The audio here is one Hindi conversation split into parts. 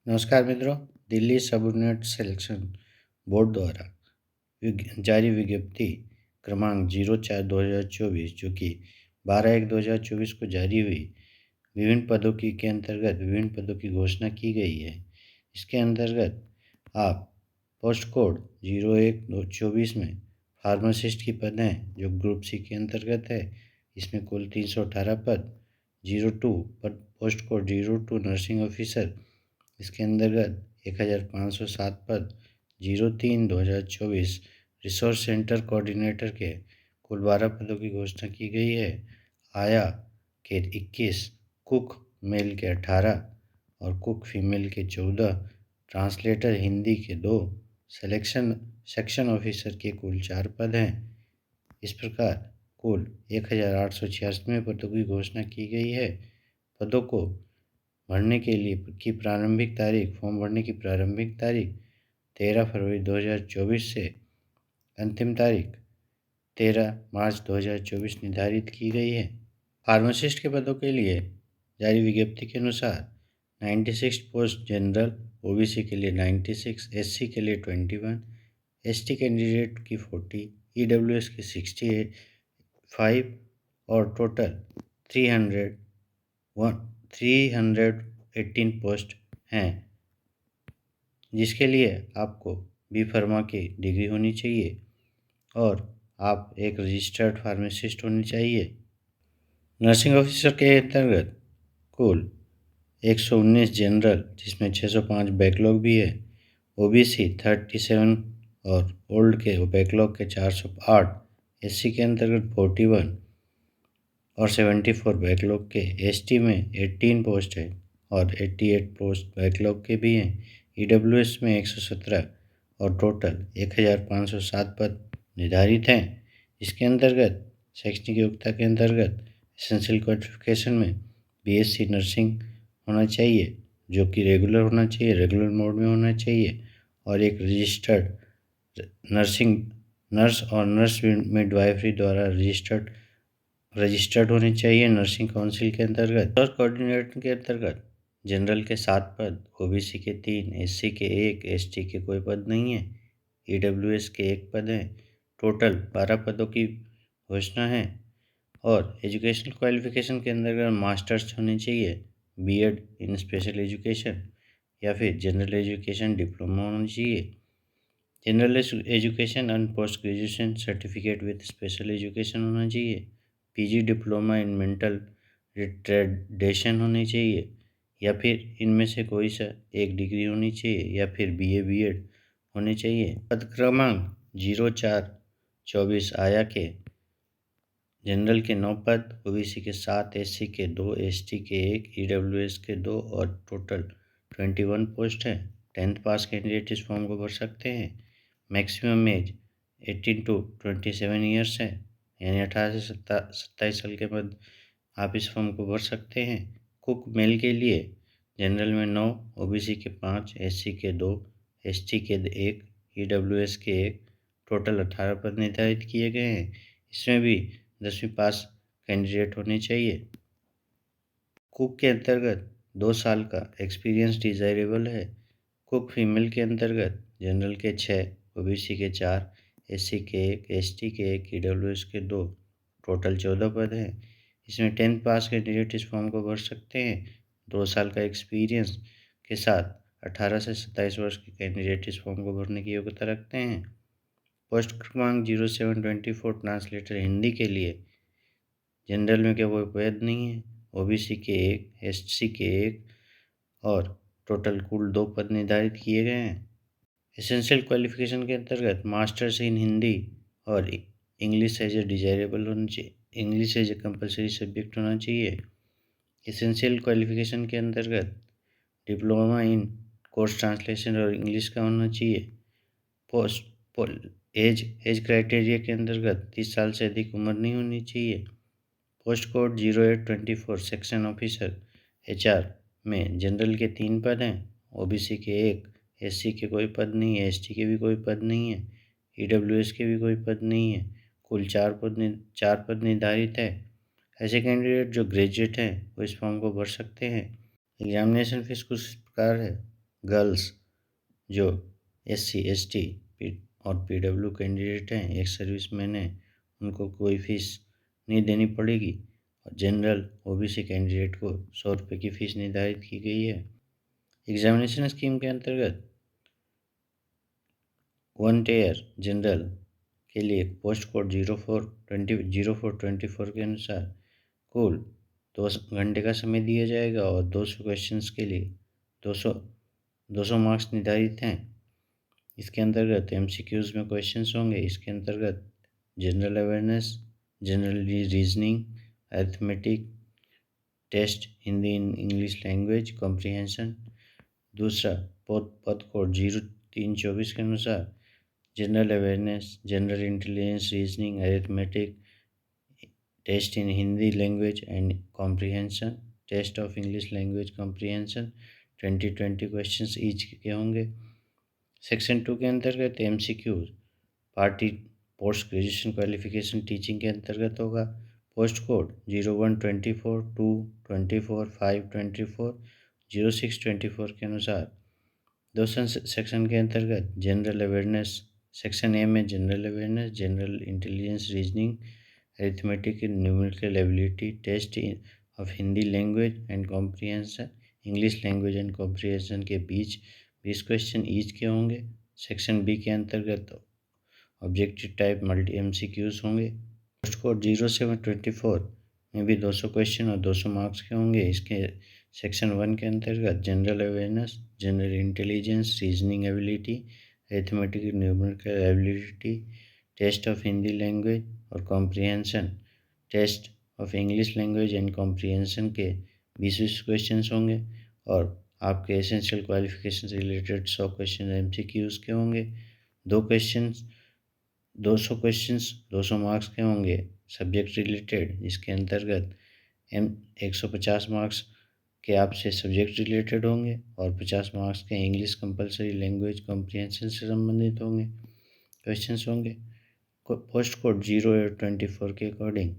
नमस्कार मित्रों। दिल्ली सबऑर्डिनेट सिलेक्शन बोर्ड द्वारा जारी विज्ञप्ति क्रमांक 04/2024 जो कि 12/1/2024 को जारी हुई विभिन्न पदों की के अंतर्गत विभिन्न पदों की घोषणा की गई है। इसके अंतर्गत आप पोस्ट कोड 01/24 में फार्मासिस्ट की पद हैं जो ग्रुप सी के अंतर्गत है। इसमें कुल 318 पद। 02 पर पोस्ट कोड 02 नर्सिंग ऑफिसर, इसके अंतर्गत 1507 पद। 03/2024 रिसोर्स सेंटर कोऑर्डिनेटर के कुल 12 पदों की घोषणा की गई है। आया के 21, कुक मेल के 18 और कुक फीमेल के 14, ट्रांसलेटर हिंदी के 2, सिलेक्शन सेक्शन ऑफिसर के कुल 4 पद हैं। इस प्रकार कुल 1886 पदों की घोषणा की गई है। पदों को भरने के लिए फॉर्म भरने की प्रारंभिक तारीख 13 फरवरी 2024 से अंतिम तारीख 13 मार्च 2024 निर्धारित की गई है। फार्मासिस्ट के पदों के लिए जारी विज्ञप्ति के अनुसार 96 पोस्ट जनरल, ओबीसी के लिए 96, एससी के लिए 21, एसटी कैंडिडेट की 40, ईडब्ल्यूएस की 65 और टोटल 318 पोस्ट हैं, जिसके लिए आपको बी फार्मा की डिग्री होनी चाहिए और आप एक रजिस्टर्ड फार्मासिस्ट होनी चाहिए। नर्सिंग ऑफिसर के अंतर्गत कुल 119 जनरल, जिसमें 605 बैकलॉग भी है, ओबीसी 37 और ओल्ड के बैकलॉग के 408, एससी के अंतर्गत 41 और 74 बैकलॉग के, एसटी में 18 पोस्ट है और 88 पोस्ट बैकलॉग के भी हैं, ईडब्ल्यूएस में 117 और टोटल 1507 पद निर्धारित हैं। इसके अंतर्गत शैक्षणिक योग्यता के अंतर्गत एसेंशियल क्वालिफिकेशन में बीएससी नर्सिंग होना चाहिए, जो कि रेगुलर होना चाहिए, रेगुलर मोड में होना चाहिए, और एक रजिस्टर्ड नर्स और नर्स मिडवाइफरी द्वारा रजिस्टर्ड होनी चाहिए नर्सिंग काउंसिल के अंतर्गत। और कोऑर्डिनेटर के अंतर्गत जनरल के 7 पद, ओबीसी के 3, एससी के 1, एसटी के कोई पद नहीं है, ईडब्ल्यूएस के 1 पद हैं। टोटल 12 पदों की घोषणा है। और एजुकेशनल क्वालिफिकेशन के अंतर्गत मास्टर्स होनी चाहिए, बीएड इन स्पेशल एजुकेशन या फिर जनरल एजुकेशन डिप्लोमा होना चाहिए। General education and post graduation certificate with special education होना चाहिए। PG diploma in mental retardation होनी चाहिए या फिर इनमें से कोई सा एक डिग्री होनी चाहिए या फिर बीए बीएड होनी चाहिए। पद क्रमांक 04/24 आया के जनरल के 9 पद, ओबीसी के 7, एससी के 2, एसटी के 1, ईडब्ल्यूएस के 2 और टोटल 21 पोस्ट हैं। 10th पास कैंडिडेट इस फॉर्म को भर सकते हैं। मैक्सिमम एज 18 to 27 ईयर्स है, यानी 18 से 27 साल के बाद आप इस फॉर्म को भर सकते हैं। कुक मेल के लिए जनरल में 9, ओबीसी के 5, एससी के 2, एसटी के 1, ईडब्ल्यूएस के 1, टोटल 18 पद निर्धारित किए गए हैं। इसमें भी 10वीं पास कैंडिडेट होने चाहिए। कुक के अंतर्गत 2 साल का एक्सपीरियंस डिजायरेबल है। कुक फीमेल के अंतर्गत जनरल के 6, ओबीसी के 4, एससी के 1, एसटी के 1, ईडब्ल्यूएस के 2, टोटल 14 पद हैं। इसमें 10th पास कैंडिडेट इस फॉर्म को भर सकते हैं। 2 साल का एक्सपीरियंस के साथ 18 से 27 वर्ष के कैंडिडेट इस फॉर्म को भरने की योग्यता रखते हैं। पोस्ट क्रमांक 07/24 ट्रांसलेटर हिंदी के लिए जनरल में क्या कोई पद नहीं है, ओबीसी के 1, एससी के 1 और टोटल कुल 2 पद निर्धारित किए गए हैं। एसेंशियल क्वालिफिकेशन के अंतर्गत मास्टर्स इन हिंदी और इंग्लिश एज ए डिजायरेबल होना चाहिए, English as a compulsory subject होना चाहिए। एसेंशियल क्वालिफिकेशन के अंतर्गत डिप्लोमा इन कोर्स ट्रांसलेशन और इंग्लिश का होना चाहिए। पोस्ट एज क्राइटेरिया के अंतर्गत 30 साल से अधिक उम्र नहीं होनी चाहिए। Post code 08/24 section officer HR में जनरल के 3 पद हैं, ओबीसी के 1, एससी के कोई पद नहीं है, एसटी के भी कोई पद नहीं है, ईडब्ल्यूएस के भी कोई पद नहीं है। कुल 4 पद निर्धारित है। ऐसे कैंडिडेट जो ग्रेजुएट हैं वो इस फॉर्म को भर सकते हैं। एग्जामिनेशन फीस कुछ इस प्रकार है। गर्ल्स जो SC ST और PW कैंडिडेट हैं, एक्स सर्विसमैन हैं, उनको कोई फीस नहीं देनी पड़ेगी। और जनरल OBC कैंडिडेट को 100 रुपये की फ़ीस निर्धारित की गई है। एग्जामिनेशन स्कीम के अंतर्गत 1 टियर जनरल के लिए पोस्ट कोड 0424 के अनुसार कुल 2 घंटे का समय दिया जाएगा और 200 क्वेश्चंस के लिए 200 मार्क्स निर्धारित हैं। इसके अंतर्गत MCQs में क्वेश्चंस होंगे। इसके अंतर्गत general awareness, general reasoning, arithmetic, test Hindi English language comprehension. दूसरा पद कोड 0324 के अनुसार general awareness, general intelligence, reasoning, arithmetic, test in Hindi language and comprehension, test of English language comprehension 20 questions each के होंगे। सेक्शन 2 के अंतर्गत MCQ party post graduation qualification teaching के अंतर्गत होगा। पोस्ट कोड 0124 2 24 5 24 06 24 के अनुसार दो सेक्शन के अंतर्गत जनरल अवेयरनेस, सेक्शन ए में general awareness, general intelligence, reasoning, arithmetic, numerical ability, test of Hindi language and comprehension, English language and comprehension के बीच 20 क्वेश्चन ईच के होंगे। सेक्शन बी के अंतर्गत ऑब्जेक्टिव टाइप मल्टी MCQs होंगे। पोस्ट कोड 0724 में भी 200 क्वेश्चन और 200 मार्क्स के होंगे। इसके सेक्शन 1 के अंतर्गत general awareness, general intelligence, reasoning ability, arithmetic, numerical ability, test of Hindi language और comprehension, test of English language and comprehension के 20 क्वेश्चन होंगे। और आपके एसेंशियल क्वालिफिकेशन से रिलेटेड 100 क्वेश्चन MCQs के होंगे। 200 क्वेश्चंस 200 मार्क्स के होंगे सब्जेक्ट रिलेटेड, जिसके अंतर्गत 150 मार्क्स के आपसे सब्जेक्ट रिलेटेड होंगे और 50 मार्क्स के इंग्लिश कंपलसरी लैंग्वेज कॉम्प्रिहेंशन से संबंधित होंगे क्वेश्चंस होंगे। पोस्ट कोड 0824 के अकॉर्डिंग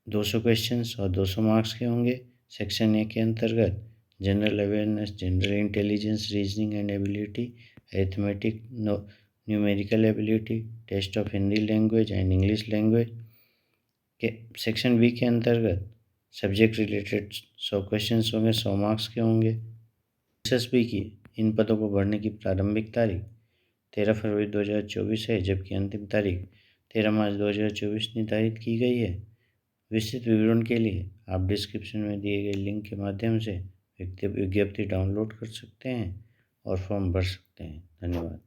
200 क्वेश्चन्स और 200 मार्क्स के होंगे। सेक्शन ए के अंतर्गत general awareness, general intelligence, reasoning and ability, arithmetic, numerical ability, test of Hindi language and English language के सेक्शन बी के अंतर्गत सब्जेक्ट रिलेटेड 100 क्वेश्चंस होंगे, 100 मार्क्स के होंगे। SSB की इन पदों को भरने की प्रारंभिक तारीख 13 फरवरी 2024 है, जबकि अंतिम तारीख 13 मार्च 2024 निर्धारित की गई है। विस्तृत विवरण के लिए आप डिस्क्रिप्शन में दिए गए लिंक के माध्यम से विज्ञप्ति डाउनलोड कर सकते हैं और फॉर्म भर सकते हैं। धन्यवाद।